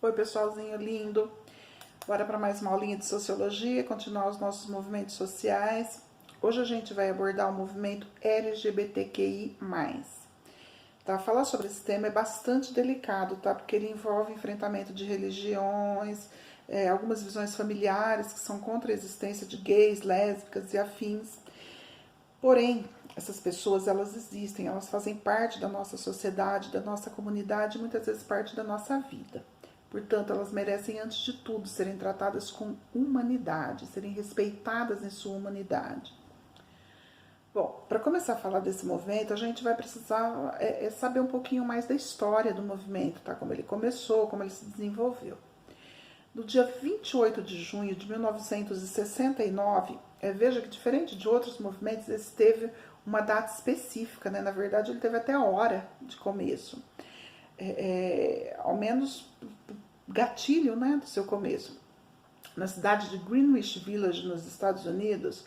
Oi, pessoalzinho lindo. Bora para mais uma aulinha de sociologia, continuar os nossos movimentos sociais. Hoje a gente vai abordar o movimento LGBTQI+. Tá? Falar sobre esse tema é bastante delicado, tá? Porque ele envolve enfrentamento de religiões, algumas visões familiares que são contra a existência de gays, lésbicas e afins. Porém, essas pessoas, elas existem, elas fazem parte da nossa sociedade, da nossa comunidade, muitas vezes parte da nossa vida. Portanto, elas merecem, antes de tudo, serem tratadas com humanidade, serem respeitadas em sua humanidade. Bom, para começar a falar desse movimento, a gente vai precisar saber um pouquinho mais da história do movimento, tá? Como ele começou, como ele se desenvolveu. No dia 28 de junho de 1969, veja que diferente de outros movimentos, esse teve uma data específica, né? Na verdade, ele teve até a hora de começo. Ao menos gatilho, né, do seu começo. Na cidade de Greenwich Village, nos Estados Unidos,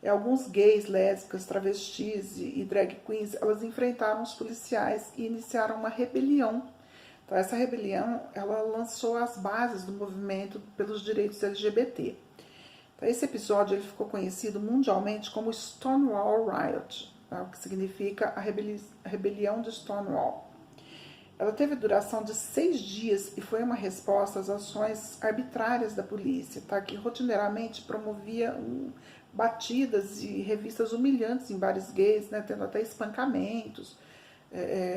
alguns gays, lésbicas, travestis e drag queens, elas enfrentaram os policiais e iniciaram uma rebelião. Então, essa rebelião, ela lançou as bases do movimento pelos direitos LGBT. Então, esse episódio ele ficou conhecido mundialmente como Stonewall Riot, tá? O que significa a rebelião de Stonewall. Ela teve duração de 6 dias e foi uma resposta às ações arbitrárias da polícia, tá? Que rotineiramente promovia batidas e revistas humilhantes em bares gays, né? Tendo até espancamentos,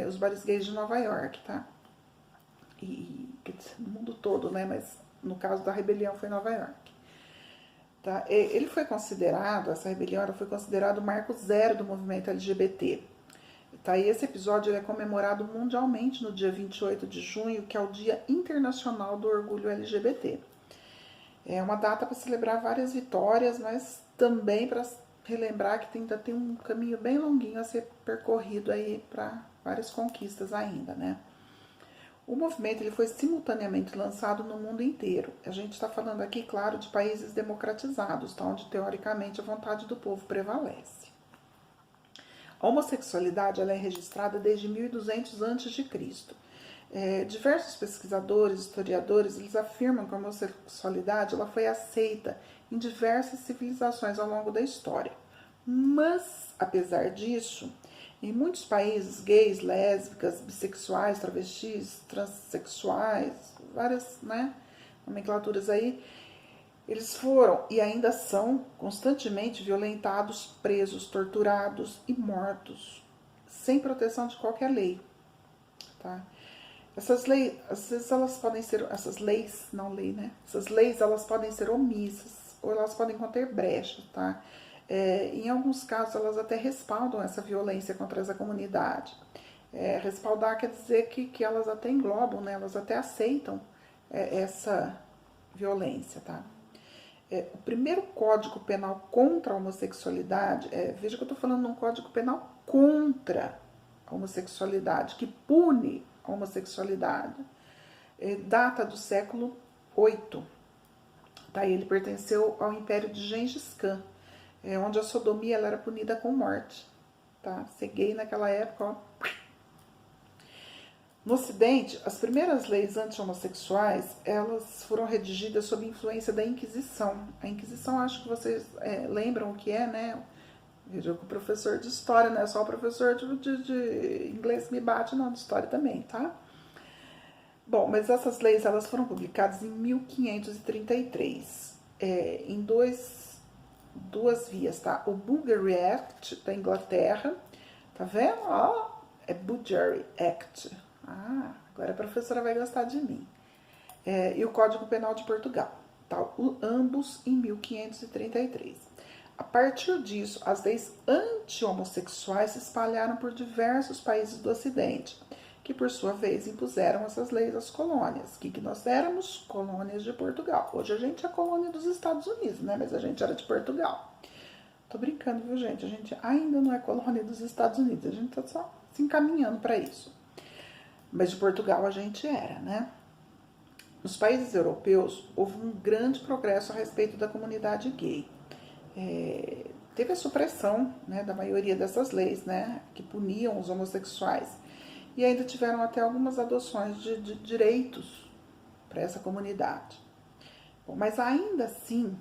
os bares gays de Nova York, tá? E no mundo todo, né? Mas no caso da rebelião foi em Nova York. Tá? Ele foi considerado, essa rebelião ela foi considerada o marco zero do movimento LGBT. Tá? E esse episódio ele é comemorado mundialmente no dia 28 de junho, que é o Dia Internacional do Orgulho LGBT. É uma data para celebrar várias vitórias, mas também para relembrar que ainda tem um caminho bem longuinho a ser percorrido aí para várias conquistas ainda, né? O movimento ele foi simultaneamente lançado no mundo inteiro. A gente está falando aqui, claro, de países democratizados, tá? Onde teoricamente a vontade do povo prevalece. A homossexualidade ela é registrada desde 1200 a.C. Diversos pesquisadores, historiadores, eles afirmam que a homossexualidade ela foi aceita em diversas civilizações ao longo da história. Mas, apesar disso, em muitos países, gays, lésbicas, bissexuais, travestis, transexuais, várias, né, nomenclaturas aí, eles foram e ainda são constantemente violentados, presos, torturados e mortos, sem proteção de qualquer lei, tá? Essas leis, às vezes elas podem ser, essas leis, não lei, né? Essas leis, elas podem ser omissas ou elas podem conter brechas, tá? Em alguns casos, elas até respaldam essa violência contra essa comunidade. Respaldar quer dizer que elas até englobam, né? Elas até aceitam essa violência, tá? O primeiro código penal contra a homossexualidade, veja que eu estou falando de um código penal contra a homossexualidade, que pune a homossexualidade, data do século VIII. Tá? Ele pertenceu ao Império de Gengis Khan, onde a sodomia ela era punida com morte. Tá? Ser gay naquela época, ó. No Ocidente, as primeiras leis anti-homossexuais, elas foram redigidas sob influência da Inquisição. A Inquisição, acho que vocês lembram o que é, né? Veja que o professor de história, não é só o professor de inglês que me bate, não, de história também, tá? Bom, mas essas leis, elas foram publicadas em 1533, em duas vias, tá? O Bulgari Act, da Inglaterra, tá vendo? Ó, é Bulgari Act. Ah, agora a professora vai gostar de mim. E o Código Penal de Portugal, tá? Ambos em 1533. A partir disso, as leis anti-homossexuais se espalharam por diversos países do Ocidente, que por sua vez impuseram essas leis às colônias. Que nós éramos? Colônias de Portugal. Hoje a gente é colônia dos Estados Unidos, né? Mas a gente era de Portugal. Tô brincando, viu, gente? A gente ainda não é colônia dos Estados Unidos. A gente tá só se encaminhando para isso. Mas de Portugal a gente era, né? Nos países europeus, houve um grande progresso a respeito da comunidade gay. Teve a supressão, né, da maioria dessas leis, né, que puniam os homossexuais. E ainda tiveram até algumas adoções de direitos para essa comunidade. Bom, mas ainda assim,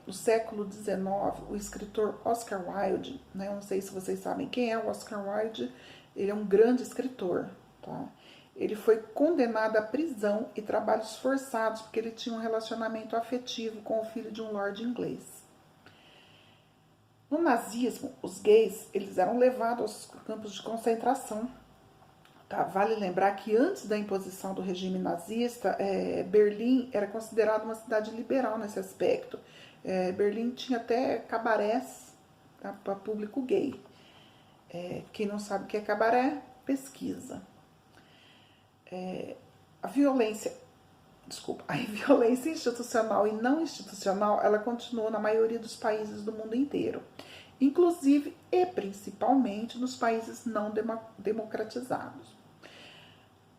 no século XIX, o escritor Oscar Wilde, né, eu não sei se vocês sabem quem é o Oscar Wilde, ele é um grande escritor, tá? Ele foi condenado à prisão e trabalhos forçados porque ele tinha um relacionamento afetivo com o filho de um lord inglês. No nazismo, os gays eles eram levados aos campos de concentração. Tá? Vale lembrar que antes da imposição do regime nazista, Berlim era considerada uma cidade liberal nesse aspecto. Berlim tinha até cabarés, tá, para público gay. Quem não sabe o que é cabaré, pesquisa. A violência institucional e não institucional, ela continua na maioria dos países do mundo inteiro, inclusive e principalmente nos países não democratizados.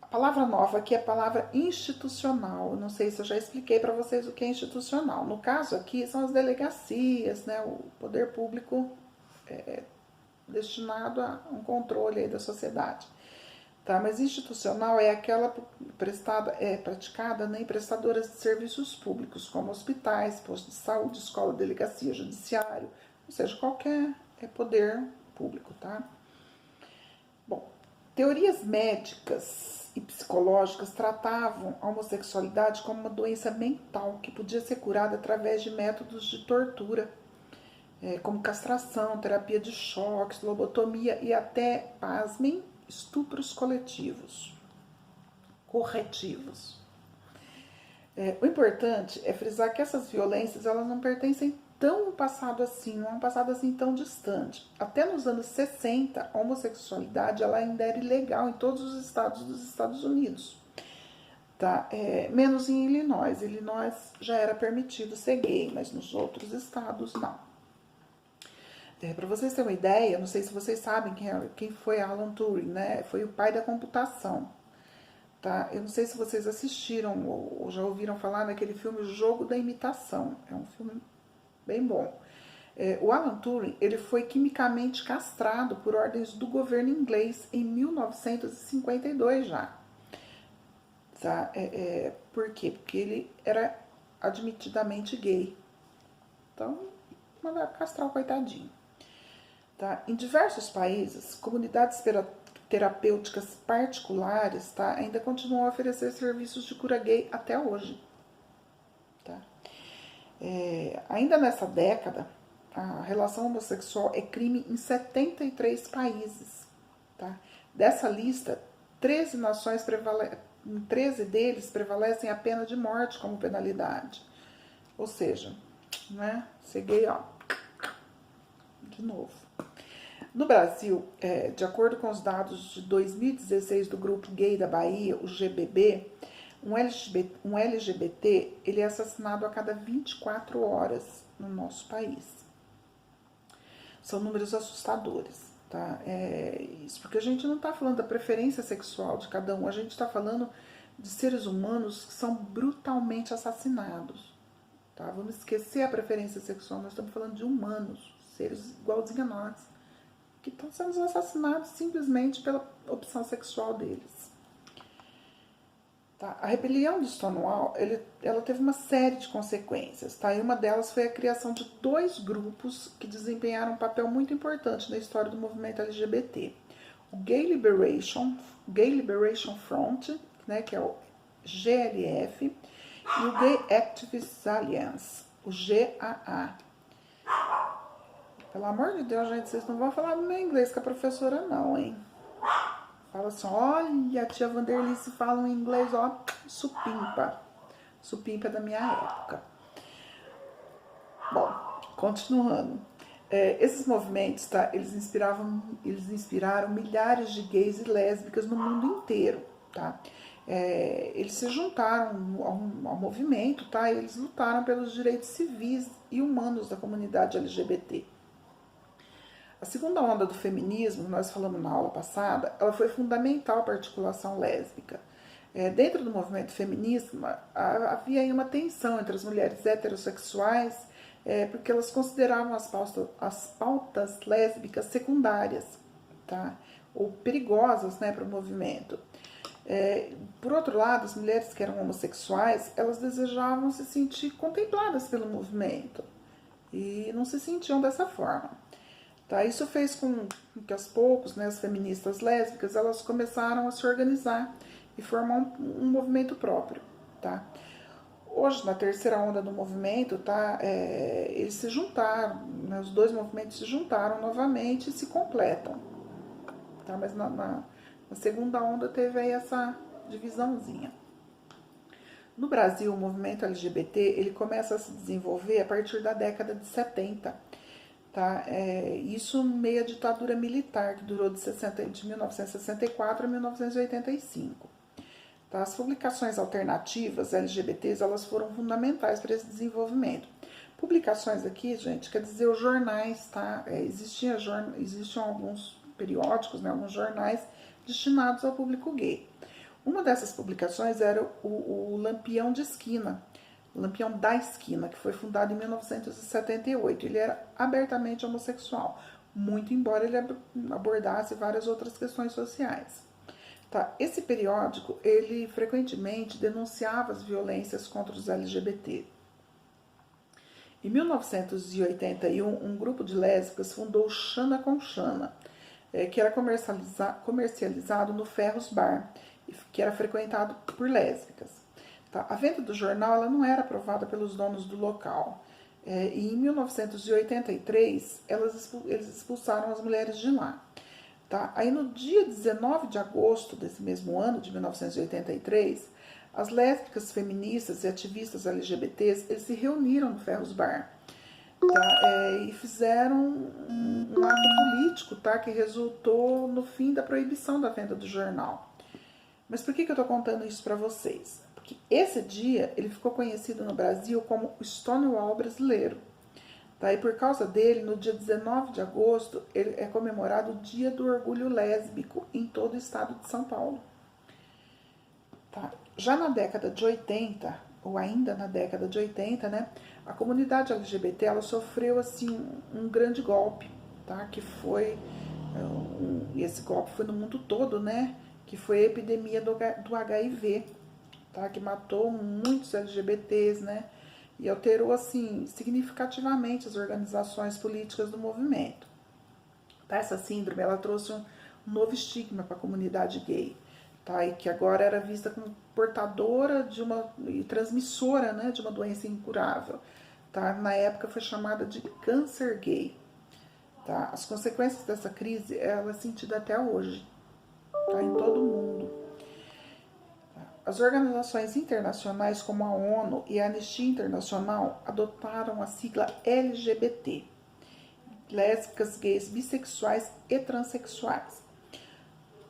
A palavra nova aqui é a palavra institucional. Eu não sei se eu já expliquei para vocês o que é institucional. No caso aqui são as delegacias, né, o poder público destinado a um controle aí da sociedade. Tá, mas institucional é aquela praticada, né, em prestadoras de serviços públicos, como hospitais, postos de saúde, escola, delegacia, judiciário, ou seja, qualquer poder público, tá? Bom, teorias médicas e psicológicas tratavam a homossexualidade como uma doença mental que podia ser curada através de métodos de tortura, como castração, terapia de choques, lobotomia e até, pasmem, estupros corretivos. O importante é frisar que essas violências elas não pertencem tão ao passado assim, não é um passado assim tão distante. Até nos anos 60, a homossexualidade ela ainda era ilegal em todos os estados dos Estados Unidos. Tá? Menos em Illinois. Illinois já era permitido ser gay, mas nos outros estados não. Para vocês terem uma ideia, não sei se vocês sabem quem foi Alan Turing, né? Foi o pai da computação. Tá? Eu não sei se vocês assistiram ou já ouviram falar naquele filme O Jogo da Imitação. É um filme bem bom. O Alan Turing ele foi quimicamente castrado por ordens do governo inglês em 1952 já. Tá? Por quê? Porque ele era admitidamente gay. Então, mandar castrar o coitadinho. Tá? Em diversos países, comunidades terapêuticas particulares, tá, ainda continuam a oferecer serviços de cura gay até hoje. Tá? Ainda nessa década, a relação homossexual é crime em 73 países. Tá? Dessa lista, 13 nações em 13 deles prevalecem a pena de morte como penalidade. Ou seja, né, ser gay, ó, de novo. No Brasil, de acordo com os dados de 2016 do Grupo Gay da Bahia, o GBB, um LGBT ele é assassinado a cada 24 horas no nosso país. São números assustadores, tá? Isso porque a gente não está falando da preferência sexual de cada um, a gente está falando de seres humanos que são brutalmente assassinados. Tá? Vamos esquecer a preferência sexual, nós estamos falando de humanos, seres igualzinhos a nós, que estão sendo assassinados simplesmente pela opção sexual deles. Tá? A rebelião de Stonewall, ela teve uma série de consequências, tá? E uma delas foi a criação de 2 grupos que desempenharam um papel muito importante na história do movimento LGBT. O Gay Liberation Front, né, que é o GLF, e o Gay Activists Alliance, o GAA. Pelo amor de Deus, gente, vocês não vão falar no meu inglês com a professora não, hein? Fala assim, olha, a tia Vanderlice fala um inglês, ó, supimpa. Supimpa da minha época. Bom, continuando. Esses movimentos, tá, eles inspiraram milhares de gays e lésbicas no mundo inteiro, tá? Eles se juntaram ao movimento, tá? E eles lutaram pelos direitos civis e humanos da comunidade LGBT. A segunda onda do feminismo, nós falamos na aula passada, ela foi fundamental para a articulação lésbica. Dentro do movimento feminista, havia aí uma tensão entre as mulheres heterossexuais, porque elas consideravam as pautas lésbicas secundárias, tá? Ou perigosas, né, para o movimento. Por outro lado, as mulheres que eram homossexuais, elas desejavam se sentir contempladas pelo movimento e não se sentiam dessa forma. Tá? Isso fez com que aos poucos, né, as feministas lésbicas elas começaram a se organizar e formar um movimento próprio. Tá? Hoje, na terceira onda do movimento, tá, eles se juntaram, né, os dois movimentos se juntaram novamente e se completam. Tá? Mas na segunda onda teve aí essa divisãozinha. No Brasil, o movimento LGBT ele começa a se desenvolver a partir da década de 70. Tá? Isso meio a ditadura militar, que durou de 1964 a 1985. Tá? As publicações alternativas LGBTs elas foram fundamentais para esse desenvolvimento. Publicações aqui, gente, quer dizer os jornais, tá? Existiam alguns periódicos, né, alguns jornais destinados ao público gay. Uma dessas publicações era o Lampião de Esquina, o Lampião da Esquina, que foi fundado em 1978. Ele era abertamente homossexual, muito embora ele abordasse várias outras questões sociais. Tá? Esse periódico, ele frequentemente denunciava as violências contra os LGBT. Em 1981, um grupo de lésbicas fundou o Xana com Xana, que era comercializado no Ferros Bar, que era frequentado por lésbicas. Tá? A venda do jornal ela não era aprovada pelos donos do local. E em 1983, eles expulsaram as mulheres de lá. Tá? Aí no dia 19 de agosto desse mesmo ano, de 1983, as lésbicas, feministas e ativistas LGBTs eles se reuniram no Ferros Bar. Tá? E fizeram um ato político, tá? Que resultou no fim da proibição da venda do jornal. Mas por que eu estou contando isso para vocês? Porque esse dia ele ficou conhecido no Brasil como o Stonewall brasileiro. Tá? E por causa dele, no dia 19 de agosto, ele é comemorado o Dia do Orgulho Lésbico em todo o estado de São Paulo. Tá? Já na década de 80, ou ainda na década de 80, né, a comunidade LGBT ela sofreu assim, um grande golpe, tá? Que foi, esse golpe foi no mundo todo, né? Que foi a epidemia do HIV, tá? Que matou muitos LGBTs, né? E alterou assim, significativamente as organizações políticas do movimento. Tá? Essa síndrome ela trouxe um novo estigma para a comunidade gay. Tá? E que agora era vista como portadora e transmissora, né, de uma doença incurável. Tá? Na época foi chamada de câncer gay. Tá? As consequências dessa crise ela é sentida até hoje, tá? Em todo o mundo. As organizações internacionais como a ONU e a Anistia Internacional adotaram a sigla LGBT, lésbicas, gays, bissexuais e transexuais.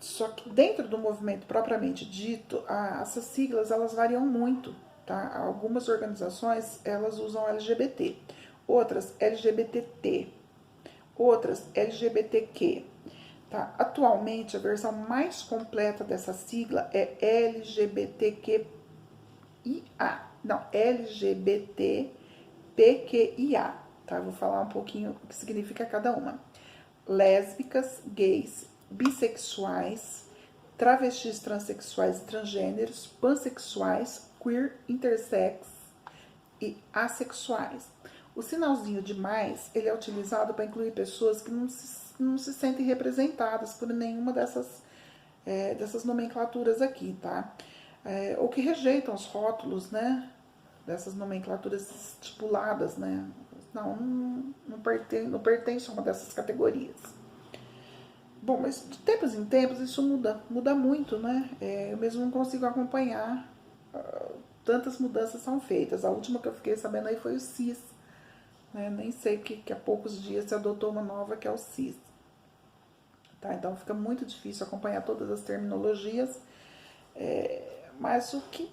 Só que dentro do movimento propriamente dito, essas siglas elas variam muito. Tá? Algumas organizações elas usam LGBT, outras LGBTT, outras LGBTQ. Tá? Atualmente, a versão mais completa dessa sigla é LGBTQIA. Não, LGBTPQIA. Tá? Vou falar um pouquinho o que significa cada uma. Lésbicas, gays, bissexuais, travestis, transexuais e transgêneros, pansexuais, queer, intersex e assexuais. O sinalzinho de mais, ele é utilizado para incluir pessoas que não se sentem representadas por nenhuma dessas nomenclaturas aqui, tá? Ou que rejeitam os rótulos, né? Dessas nomenclaturas estipuladas, né? Não pertence a uma dessas categorias. Bom, mas de tempos em tempos isso muda muito, né? Eu mesmo não consigo acompanhar tantas mudanças são feitas. A última que eu fiquei sabendo aí foi o cis, né? Nem sei que há poucos dias se adotou uma nova que é o cis. Tá? Então fica muito difícil acompanhar todas as terminologias, mas o que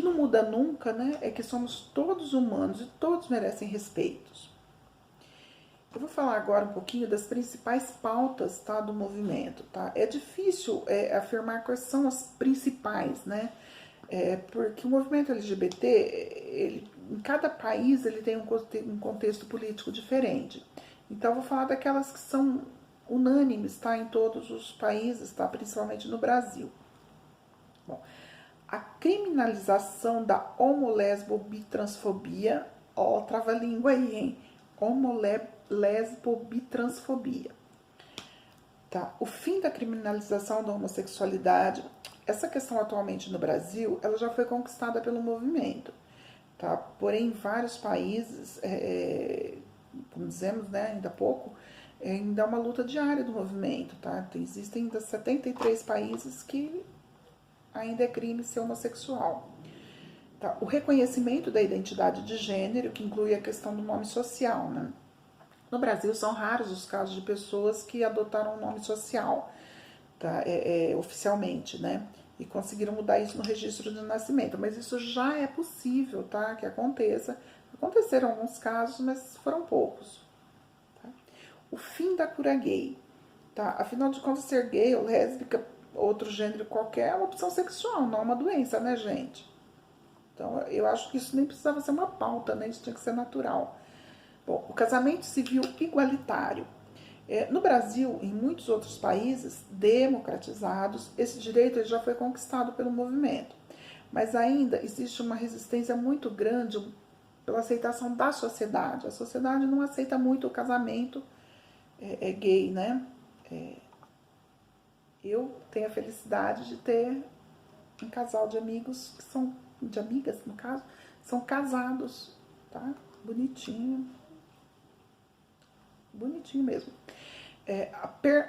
não muda nunca, né? É que somos todos humanos e todos merecem respeitos. Eu vou falar agora um pouquinho das principais pautas, tá, do movimento. Tá? É difícil afirmar quais são as principais, né? Porque o movimento LGBT, em cada país, ele tem um contexto político diferente. Então, eu vou falar daquelas que são unânimes, tá, em todos os países, tá, principalmente no Brasil. Bom, a criminalização da homolesbo-bitransfobia, ó, trava-língua aí, hein? Homolesbo-bitransfobia. Tá? O fim da criminalização da homossexualidade, essa questão atualmente no Brasil, ela já foi conquistada pelo movimento, tá? Porém, em vários países, como dizemos, né, ainda há pouco, ainda é uma luta diária do movimento, tá? Existem ainda 73 países que ainda é crime ser homossexual. Tá? O reconhecimento da identidade de gênero, que inclui a questão do nome social, né? No Brasil, são raros os casos de pessoas que adotaram um nome social, tá? Oficialmente, né? E conseguiram mudar isso no registro de nascimento. Mas isso já é possível, tá? Que aconteça. Aconteceram alguns casos, mas foram poucos. Tá? O fim da cura gay. Tá? Afinal de contas, ser gay ou lésbica, outro gênero qualquer, é uma opção sexual, não é uma doença, né, gente? Então, eu acho que isso nem precisava ser uma pauta, né? Isso tinha que ser natural. Bom, o casamento civil igualitário. No Brasil, em muitos outros países democratizados, esse direito já foi conquistado pelo movimento. Mas ainda existe uma resistência muito grande pela aceitação da sociedade. A sociedade não aceita muito o casamento gay, né? Eu tenho a felicidade de ter um casal de amigos que são, de amigas no caso, são casados, tá? Bonitinho. Bonitinho mesmo.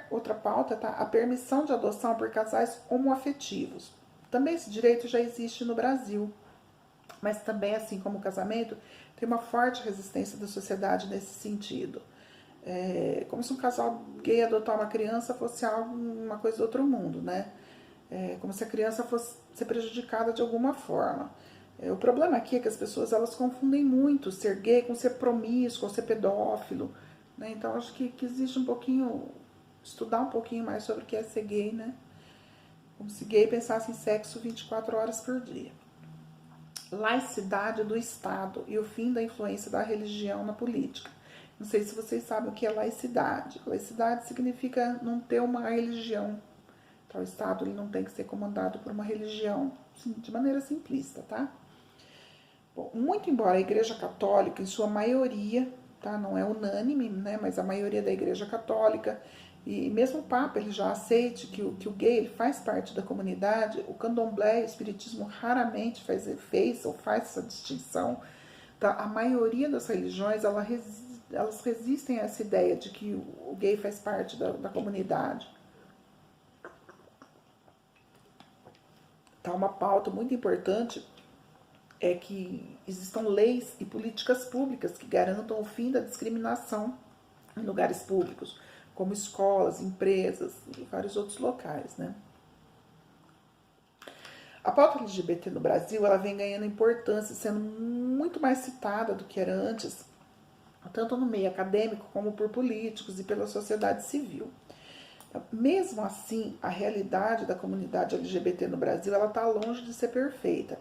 Outra pauta, tá? A permissão de adoção por casais homoafetivos. Também esse direito já existe no Brasil, mas também, assim como o casamento, tem uma forte resistência da sociedade nesse sentido. Como se um casal gay adotar uma criança fosse uma coisa do outro mundo, né? Como se a criança fosse ser prejudicada de alguma forma. O problema aqui é que as pessoas elas confundem muito ser gay com ser promíscuo, ou ser pedófilo, né? Então acho que existe um pouquinho, estudar um pouquinho mais sobre o que é ser gay, né? Como se gay pensasse em sexo 24 horas por dia. Laicidade do Estado e o fim da influência da religião na política. Não sei se vocês sabem o que é laicidade. Laicidade significa não ter uma religião. Então, o Estado ele não tem que ser comandado por uma religião, de maneira simplista, tá? Bom, muito embora a Igreja Católica, em sua maioria, tá, não é unânime, né, mas a maioria da Igreja Católica, e mesmo o Papa ele já aceite que o gay ele faz parte da comunidade, o candomblé e o espiritismo raramente fez ou faz essa distinção. Tá? A maioria das religiões elas resistem a essa ideia de que o gay faz parte da comunidade. Tá? Uma pauta muito importante é que existam leis e políticas públicas que garantam o fim da discriminação em lugares públicos, como escolas, empresas e vários outros locais, né? A pauta LGBT no Brasil ela vem ganhando importância, sendo muito mais citada do que era antes, tanto no meio acadêmico como por políticos e pela sociedade civil. Mesmo assim, a realidade da comunidade LGBT no Brasil ela está longe de ser perfeita.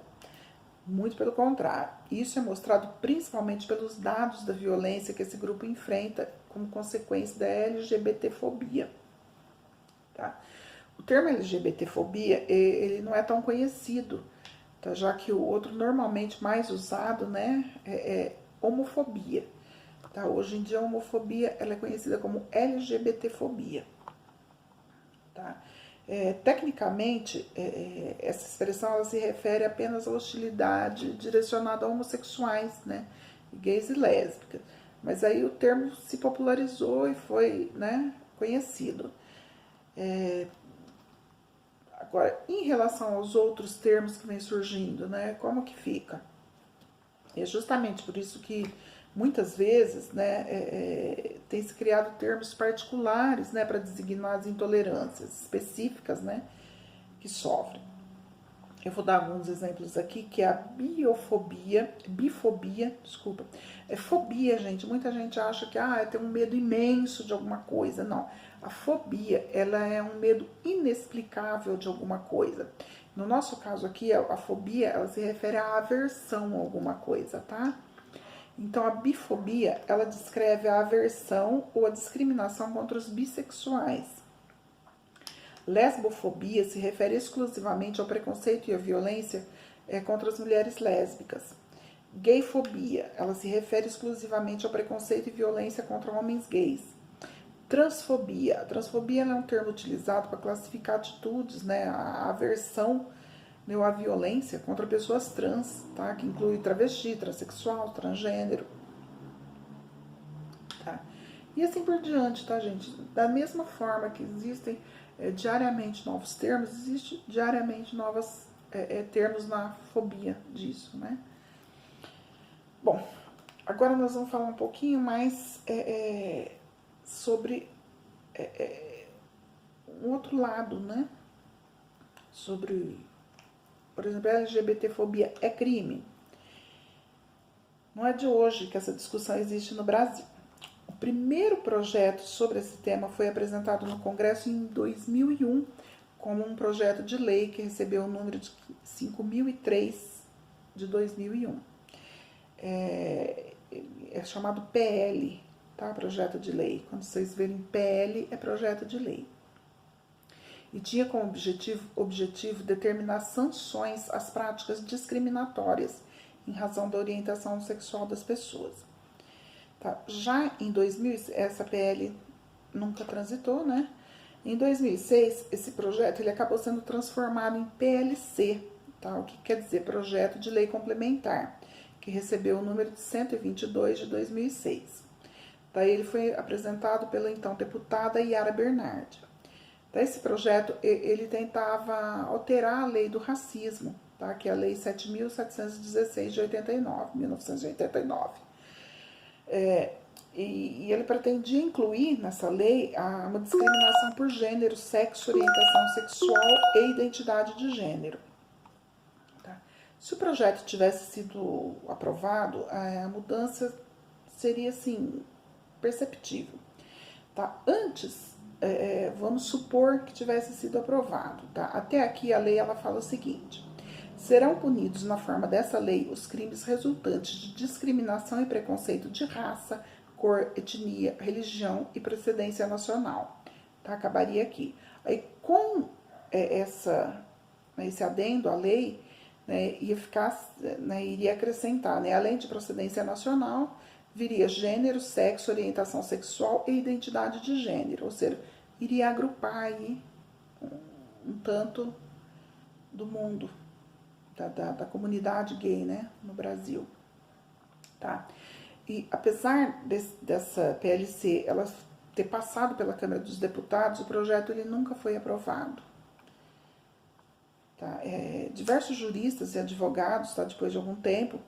Muito pelo contrário. Isso é mostrado principalmente pelos dados da violência que esse grupo enfrenta como consequência da LGBTfobia. Tá? O termo LGBTfobia ele não é tão conhecido, tá? Já que o outro normalmente mais usado, né, é homofobia. Tá? Hoje em dia a homofobia ela é conhecida como LGBTfobia. Tá? Tecnicamente, essa expressão ela se refere apenas à hostilidade direcionada a homossexuais, né, gays e lésbicas. Mas aí o termo se popularizou e foi, né, conhecido. Agora, em relação aos outros termos que vêm surgindo, né, como que fica? É justamente por isso que muitas vezes, né, tem se criado termos particulares, né, para designar as intolerâncias específicas, né, que sofrem. Eu vou dar alguns exemplos aqui, que é a bifobia, desculpa. Fobia, gente, muita gente acha que tem um medo imenso de alguma coisa. Não, a fobia, ela é um medo inexplicável de alguma coisa. No nosso caso aqui, a fobia, ela se refere à aversão a alguma coisa, tá? Então, a bifobia, ela descreve a aversão ou a discriminação contra os bissexuais. Lesbofobia se refere exclusivamente ao preconceito e à violência contra as mulheres lésbicas. Gayfobia, ela se refere exclusivamente ao preconceito e violência contra homens gays. Transfobia. A transfobia é um termo utilizado para classificar atitudes, né, a aversão, né, ou a violência contra pessoas trans, tá, que inclui travesti, transexual, transgênero. Tá? E assim por diante, tá, gente? Da mesma forma que existem diariamente novos termos, existe diariamente novos termos na fobia disso, né? Bom, agora nós vamos falar um pouquinho mais sobre um outro lado, né? Sobre, por exemplo, a LGBTfobia é crime. Não é de hoje que essa discussão existe no Brasil. O primeiro projeto sobre esse tema foi apresentado no Congresso em 2001 como um projeto de lei que recebeu o número de 5.003 de 2001. É chamado PL, tá? Projeto de lei. Quando vocês verem PL, é projeto de lei. E tinha como objetivo determinar sanções às práticas discriminatórias em razão da orientação sexual das pessoas. Tá? Já em 2000, essa PL nunca transitou, né? Em 2006, esse projeto ele acabou sendo transformado em PLC, tá? O que quer dizer Projeto de Lei Complementar, que recebeu o número de 122 de 2006. Daí ele foi apresentado pela então deputada Yara Bernardi. Daí esse projeto ele tentava alterar a lei do racismo, tá? Que é a Lei 7.716 de 1989. E ele pretendia incluir nessa lei uma discriminação por gênero, sexo, orientação sexual e identidade de gênero. Tá? Se o projeto tivesse sido aprovado, a mudança seria, assim, perceptível. Tá? Antes, vamos supor que tivesse sido aprovado. Tá? Até aqui a lei ela fala o seguinte: serão punidos na forma dessa lei os crimes resultantes de discriminação e preconceito de raça, cor, etnia, religião e procedência nacional. Tá? Acabaria aqui. Aí, com esse adendo à lei, né, iria acrescentar, né, além de procedência nacional, viria gênero, sexo, orientação sexual e identidade de gênero, ou seja, iria agrupar aí um tanto do mundo, da comunidade gay, né, no Brasil. Tá? E apesar dessa PLC ela ter passado pela Câmara dos Deputados, o projeto ele nunca foi aprovado. Tá? Diversos juristas e advogados, tá, depois de algum tempo,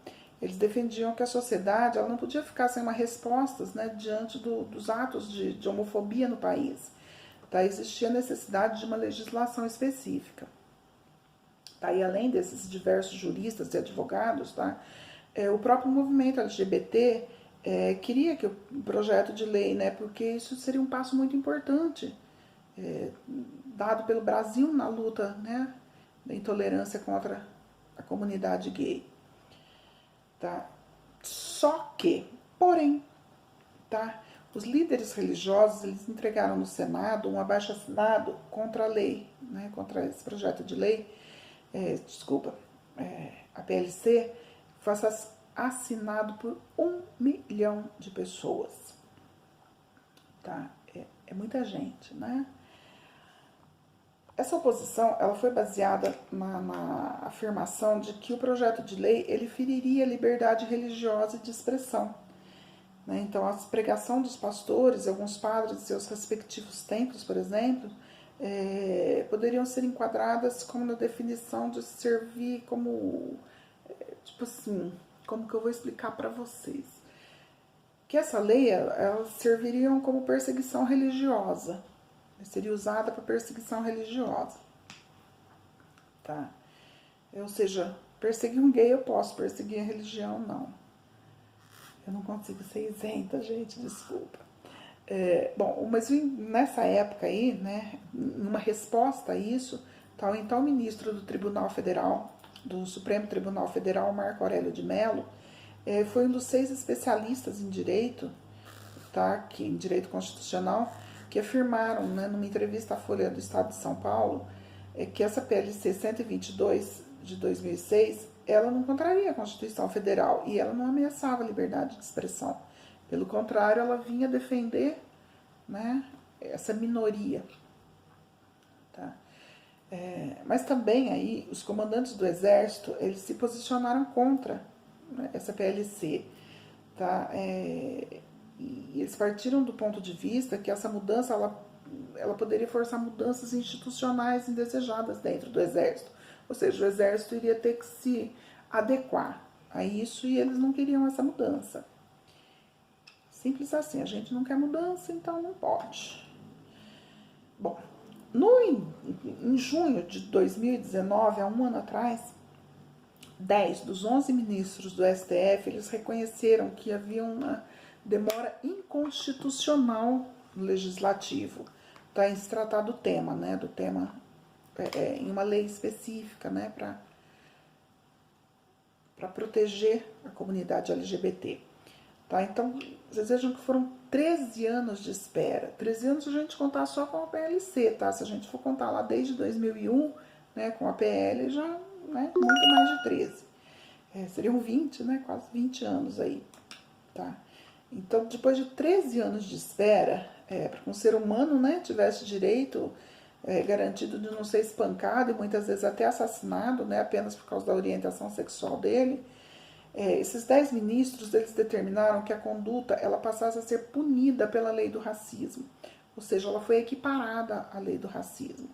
eles defendiam que a sociedade ela não podia ficar sem uma resposta, né, diante dos atos de homofobia no país. Tá? Existia necessidade de uma legislação específica. Tá? E além desses diversos juristas e advogados, tá, o próprio movimento LGBT queria que o projeto de lei, né, porque isso seria um passo muito importante, dado pelo Brasil na luta, né, da intolerância contra a comunidade gay. Tá? Só que, porém, tá, os líderes religiosos eles entregaram no Senado um abaixo-assinado contra a lei, né, contra esse projeto de lei, a PLC, foi assinado por 1 milhão de pessoas. Tá? É muita gente, né? Essa oposição ela foi baseada na afirmação de que o projeto de lei ele feriria a liberdade religiosa de expressão. Né? Então, a pregação dos pastores e alguns padres de seus respectivos templos, por exemplo, poderiam ser enquadradas como na definição de servir como, tipo assim, como que eu vou explicar para vocês? Que essa lei, elas serviriam como perseguição religiosa. Seria usada para perseguição religiosa. Tá? Ou seja, perseguir um gay eu posso, perseguir a religião não. Eu não consigo ser isenta, gente, desculpa. Bom, mas nessa época aí, né, numa resposta a isso, tá, o então ministro do Tribunal Federal, do Supremo Tribunal Federal, Marco Aurélio de Mello, foi um dos 6 especialistas em direito, tá, em direito constitucional, que afirmaram, né, numa entrevista à Folha do Estado de São Paulo, que essa PLC 122 de 2006, ela não contraria a Constituição Federal e ela não ameaçava a liberdade de expressão. Pelo contrário, ela vinha defender, né, essa minoria. Tá? Mas também aí os comandantes do Exército, eles se posicionaram contra, né, essa PLC. Tá? E eles partiram do ponto de vista que essa mudança ela poderia forçar mudanças institucionais indesejadas dentro do Exército. Ou seja, o Exército iria ter que se adequar a isso e eles não queriam essa mudança. Simples assim, a gente não quer mudança, então não pode. Bom, em junho de 2019, há um ano atrás, 10 dos 11 ministros do STF, eles reconheceram que havia uma demora inconstitucional no legislativo, tá, em se tratar do tema, né, em uma lei específica, né, para proteger a comunidade LGBT. Tá? Então, vocês vejam que foram 13 anos de espera. 13 anos se a gente contar só com a PLC, tá? Se a gente for contar lá desde 2001, né, com a PL, já, né, muito mais de 13. Seriam 20, né, quase 20 anos aí, tá? Então, depois de 13 anos de espera, para que um ser humano, né, tivesse direito garantido de não ser espancado e muitas vezes até assassinado, né, apenas por causa da orientação sexual dele, esses 10 ministros, eles determinaram que a conduta ela passasse a ser punida pela lei do racismo, ou seja, ela foi equiparada à lei do racismo.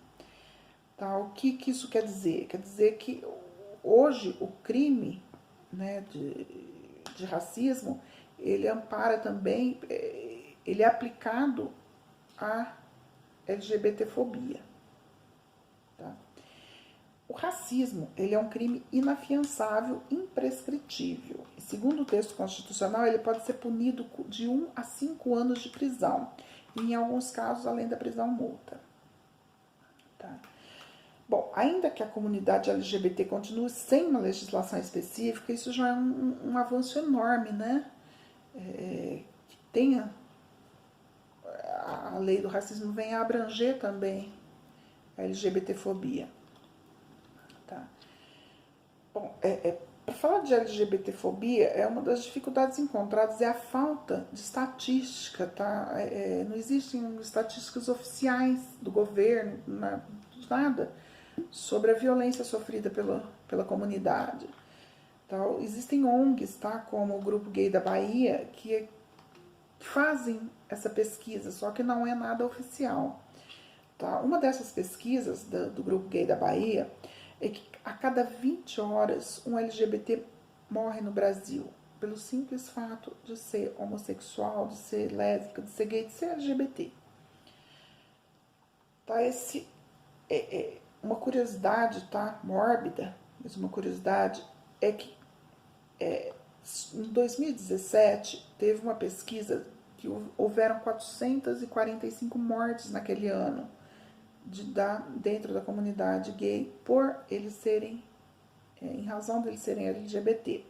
Tá? O que isso quer dizer? Quer dizer que hoje o crime, né, de racismo, ele ampara também, ele é aplicado à LGBTfobia. Tá? O racismo, ele é um crime inafiançável, imprescritível. E segundo o texto constitucional, ele pode ser punido de 1 a 5 anos de prisão. E em alguns casos, além da prisão, multa. Tá? Bom, ainda que a comunidade LGBT continue sem uma legislação específica, isso já é um avanço enorme, né? Que tenha a lei do racismo venha a abranger também a LGBTfobia. Tá? Bom, para falar de LGBTfobia, uma das dificuldades encontradas é a falta de estatística, tá? Não existem estatísticas oficiais do governo, nada, sobre a violência sofrida pela comunidade. Tá? Existem ONGs, tá? Como o Grupo Gay da Bahia, que fazem essa pesquisa, só que não é nada oficial. Tá? Uma dessas pesquisas do Grupo Gay da Bahia é que a cada 20 horas um LGBT morre no Brasil, pelo simples fato de ser homossexual, de ser lésbica, de ser gay, de ser LGBT. Tá? Esse uma curiosidade, tá, mórbida, mas uma curiosidade, é que em 2017 teve uma pesquisa que houveram 445 mortes naquele ano dentro da comunidade gay por eles serem, em razão de eles serem LGBT.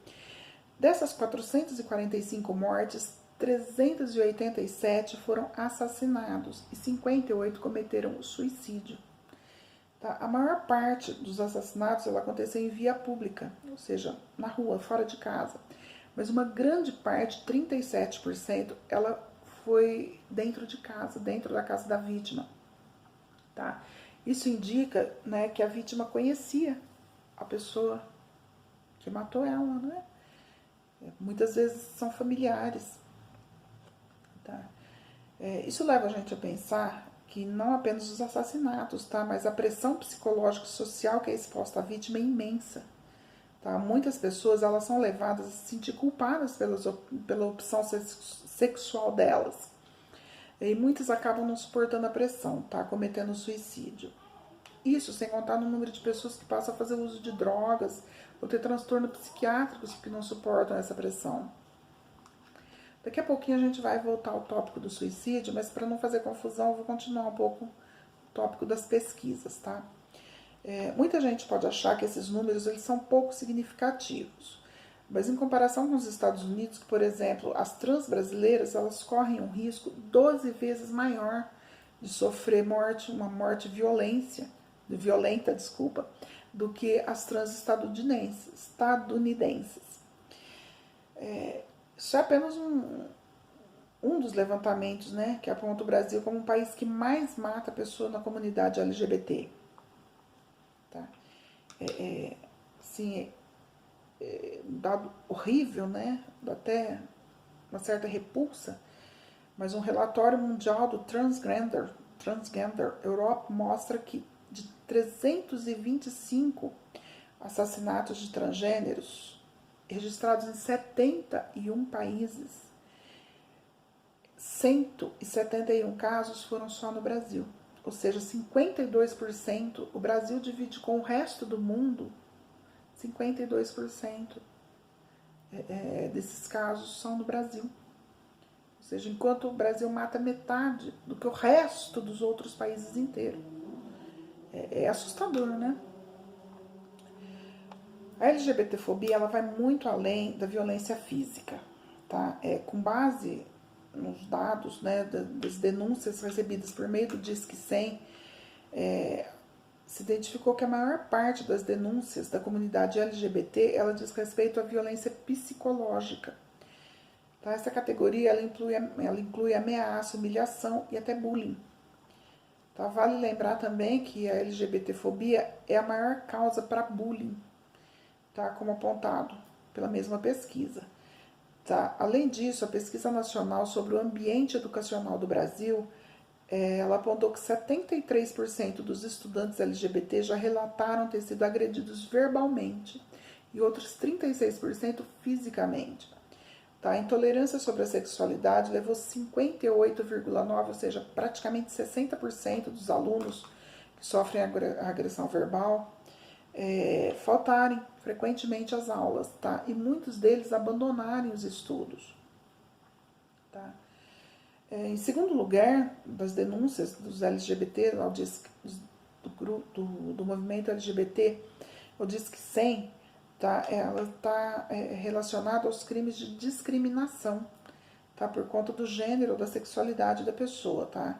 Dessas 445 mortes, 387 foram assassinados e 58 cometeram suicídio. Tá? A maior parte dos assassinatos ela aconteceu em via pública, ou seja, na rua, fora de casa. Mas uma grande parte, 37%, ela foi dentro de casa, dentro da casa da vítima. Tá? Isso indica, né, que a vítima conhecia a pessoa que matou ela, né? Muitas vezes são familiares. Tá? Isso leva a gente a pensar que não apenas os assassinatos, tá? Mas a pressão psicológica e social que é exposta à vítima é imensa. Tá? Muitas pessoas elas são levadas a se sentir culpadas pela opção sexual delas. E muitas acabam não suportando a pressão, tá? Cometendo suicídio. Isso sem contar no número de pessoas que passam a fazer uso de drogas ou ter transtornos psiquiátricos que não suportam essa pressão. Daqui a pouquinho a gente vai voltar ao tópico do suicídio, mas para não fazer confusão, eu vou continuar um pouco o tópico das pesquisas, tá? Muita gente pode achar que esses números eles são pouco significativos, mas em comparação com os Estados Unidos, que, por exemplo, as trans brasileiras elas correm um risco 12 vezes maior de sofrer morte, uma morte violenta, desculpa, do que as trans estadunidenses. Isso é apenas um dos levantamentos, né, que aponta o Brasil como um país que mais mata pessoas na comunidade LGBT. Tá? Sim, um dado horrível, né, dá até uma certa repulsa, mas um relatório mundial do Transgender Europe mostra que de 325 assassinatos de transgêneros registrados em 71 países, 171 casos foram só no Brasil. Ou seja, 52%, o Brasil divide com o resto do mundo, 52% desses casos são no Brasil. Ou seja, enquanto o Brasil mata metade do que o resto dos outros países inteiros. É assustador, né? A LGBTfobia ela vai muito além da violência física, tá? Com base nos dados, né, das denúncias recebidas por meio do Disque 100, se identificou que a maior parte das denúncias da comunidade LGBT ela diz respeito à violência psicológica. Tá? Essa categoria ela inclui ameaça, humilhação e até bullying. Tá? Vale lembrar também que a LGBTfobia é a maior causa para bullying, tá? Como apontado pela mesma pesquisa. Tá? Além disso, a Pesquisa Nacional sobre o Ambiente Educacional do Brasil, ela apontou que 73% dos estudantes LGBT já relataram ter sido agredidos verbalmente e outros 36% fisicamente. Tá? A intolerância sobre a sexualidade levou 58,9%, ou seja, praticamente 60% dos alunos que sofrem agressão verbal faltarem frequentemente às aulas, tá? E muitos deles abandonarem os estudos. Tá? Em segundo lugar, das denúncias dos LGBT, do movimento LGBT, o Disque 100, tá? Ela está relacionada aos crimes de discriminação, tá? Por conta do gênero ou da sexualidade da pessoa. Tá?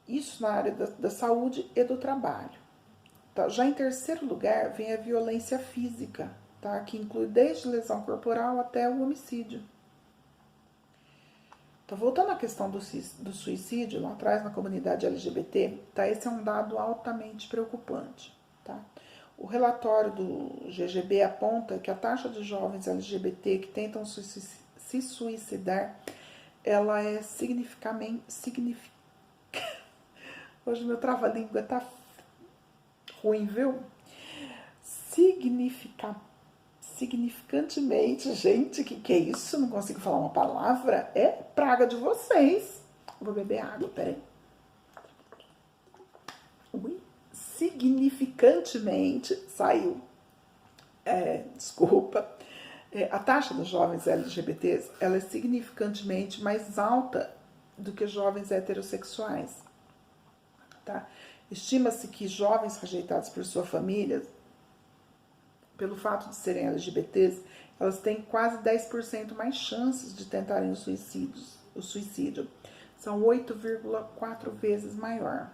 Isso na área da saúde e do trabalho. Tá? Já em terceiro lugar, vem a violência física, tá? Que inclui desde lesão corporal até o homicídio. Então, voltando à questão do suicídio, lá atrás na comunidade LGBT, tá? Esse é um dado altamente preocupante. Tá? O relatório do GGB aponta que a taxa de jovens LGBT que tentam se suicidar, ela é Hoje meu trava-língua tá ruim, viu? Significantemente, gente, que é isso? Não consigo falar uma palavra. É praga de vocês. Vou beber água, peraí. Significantemente, saiu. Desculpa. A taxa dos jovens LGBTs, ela é significantemente mais alta do que jovens heterossexuais. Tá? Estima-se que jovens rejeitados por sua família, pelo fato de serem LGBTs, elas têm quase 10% mais chances de tentarem o suicídio. São 8,4 vezes maior.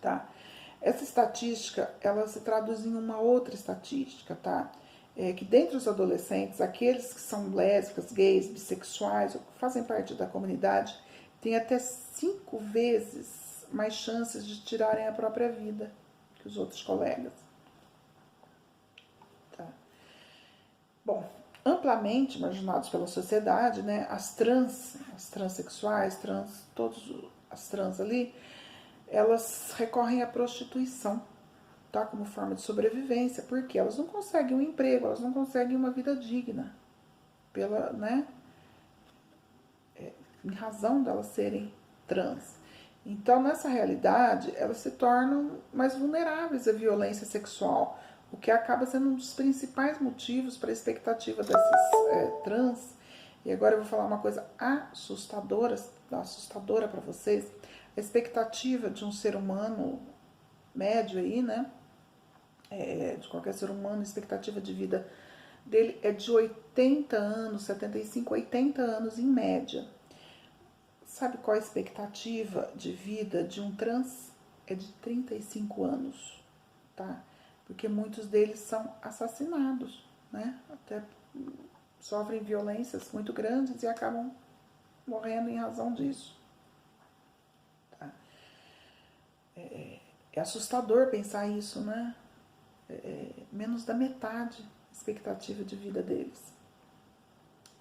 Tá? Essa estatística, ela se traduz em uma outra estatística, tá? Que dentre os adolescentes, aqueles que são lésbicas, gays, bissexuais, ou que fazem parte da comunidade, têm até 5 vezes mais chances de tirarem a própria vida que os outros colegas. Tá? Bom, amplamente marginados pela sociedade, né, as transexuais, todas as trans ali, elas recorrem à prostituição, tá, como forma de sobrevivência, porque elas não conseguem um emprego, elas não conseguem uma vida digna, em razão delas serem trans. Então, nessa realidade, elas se tornam mais vulneráveis à violência sexual, o que acaba sendo um dos principais motivos para a expectativa dessas trans. E agora eu vou falar uma coisa assustadora para vocês. A expectativa de um ser humano médio aí, né? De qualquer ser humano, a expectativa de vida dele é de 80 anos, 75, 80 anos em média. sabe qual a expectativa de vida de um trans? É de 35 anos, tá? Porque muitos deles são assassinados, né? Até sofrem violências muito grandes e acabam morrendo em razão disso. Tá? É assustador pensar isso, né? Menos da metade a expectativa de vida deles.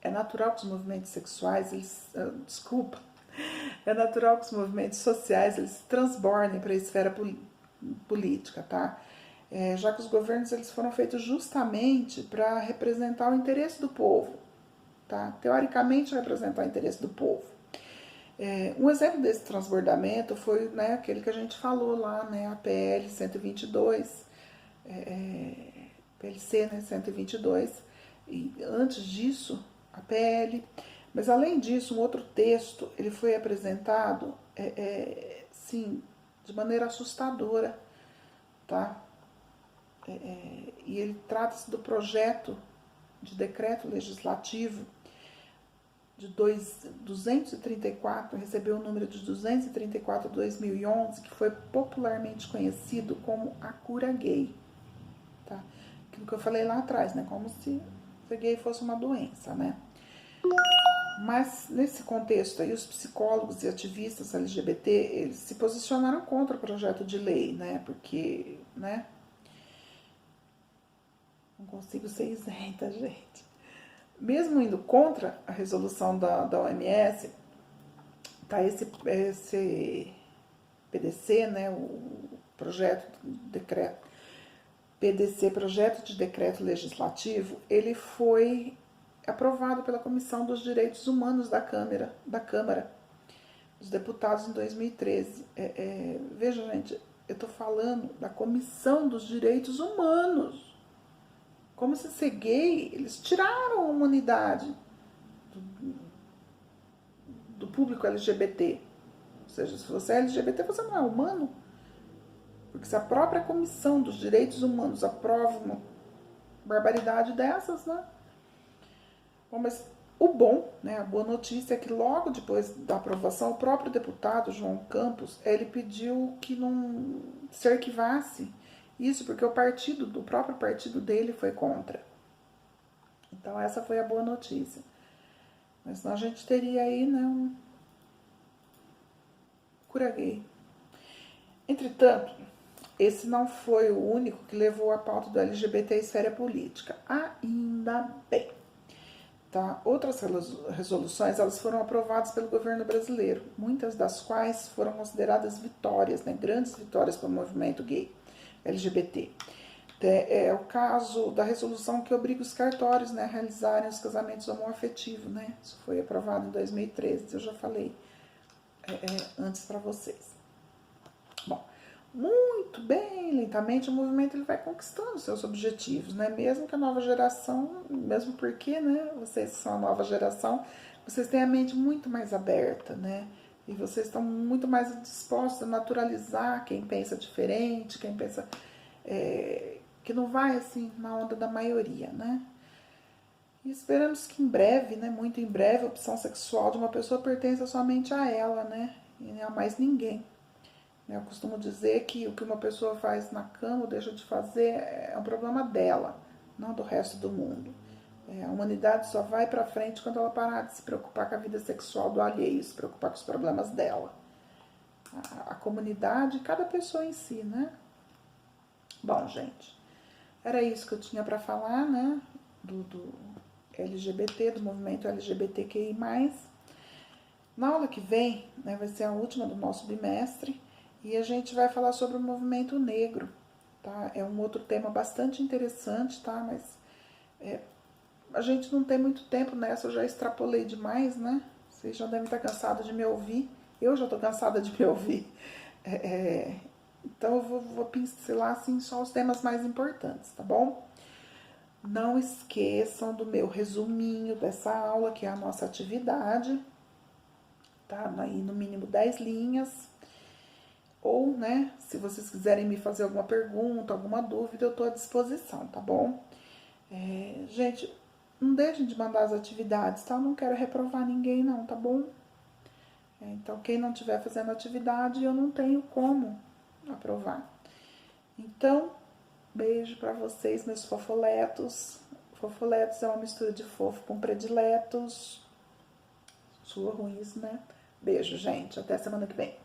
É natural que os movimentos sexuais, é natural que os movimentos sociais eles transbordem para a esfera política, tá? Já que os governos eles foram feitos justamente para representar o interesse do povo, tá? Teoricamente representar o interesse do povo. Um exemplo desse transbordamento foi, né, aquele que a gente falou lá, né, a PL 122, PLC, né, 122, e antes disso a PL. Mas além disso, um outro texto ele foi apresentado, sim, de maneira assustadora, tá? E ele trata-se do projeto de decreto legislativo de 234, recebeu o número de 234 de 2011, que foi popularmente conhecido como a cura gay, tá? Aquilo que eu falei lá atrás, né? Como se ser gay fosse uma doença, né? Mas nesse contexto aí, os psicólogos e ativistas LGBT, eles se posicionaram contra o projeto de lei, né? Porque, né? Não consigo ser isenta, gente. Mesmo indo contra a resolução da OMS, tá esse PDC, né? O projeto de decreto, PDC, projeto de decreto legislativo, ele foi aprovado pela Comissão dos Direitos Humanos da Câmara dos Deputados em 2013. Veja, gente, eu estou falando da Comissão dos Direitos Humanos. Como se ser gay, eles tiraram a humanidade do público LGBT. Ou seja, se você é LGBT, você não é humano. Porque se a própria Comissão dos Direitos Humanos aprova uma barbaridade dessas, né? Bom, mas o bom, né, a boa notícia é que logo depois da aprovação, o próprio deputado João Campos, ele pediu que não se arquivasse isso, porque o próprio partido dele foi contra. Então essa foi a boa notícia. Mas senão a gente teria aí, né, um cura gay. Entretanto, esse não foi o único que levou a pauta do LGBT à esfera política. Ainda bem. Tá? Outras resoluções elas foram aprovadas pelo governo brasileiro, muitas das quais foram consideradas vitórias, né? Grandes vitórias para o movimento gay LGBT. É o caso da resolução que obriga os cartórios, né, a realizarem os casamentos homoafetivos. Né? Isso foi aprovado em 2013, eu já falei antes para vocês. Bom, muito bem, lentamente o movimento ele vai conquistando seus objetivos, né? Mesmo que a nova geração, mesmo porque, né, vocês são a nova geração, vocês têm a mente muito mais aberta, né? E vocês estão muito mais dispostos a naturalizar quem pensa diferente, quem pensa que não vai assim na onda da maioria, né? E esperamos que em breve, né, muito em breve, a opção sexual de uma pessoa pertença somente a ela, né? E a mais ninguém. Eu costumo dizer que o que uma pessoa faz na cama ou deixa de fazer é um problema dela, não do resto do mundo. A humanidade só vai para frente quando ela parar de se preocupar com a vida sexual do alheio, se preocupar com os problemas dela. A comunidade, cada pessoa em si, né? Bom, gente, era isso que eu tinha para falar, né? Do LGBT, do movimento LGBTQI+. Na aula que vem, né, vai ser a última do nosso bimestre, e a gente vai falar sobre o movimento negro, tá? É um outro tema bastante interessante, tá? Mas a gente não tem muito tempo nessa, eu já extrapolei demais, né? Vocês já devem estar cansados de me ouvir, eu já estou cansada de me ouvir. Então eu vou pincelar assim só os temas mais importantes, tá bom? Não esqueçam do meu resuminho dessa aula, que é a nossa atividade, tá? Aí no mínimo 10 linhas. Ou, né, se vocês quiserem me fazer alguma pergunta, alguma dúvida, eu estou à disposição, tá bom? Gente, não deixem de mandar as atividades, tá? Eu não quero reprovar ninguém não, tá bom? Então, quem não estiver fazendo atividade, eu não tenho como aprovar. Então, beijo para vocês, meus fofoletos. Fofoletos é uma mistura de fofo com prediletos. Sua ruim isso, né? Beijo, gente. Até semana que vem.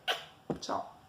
Tchau.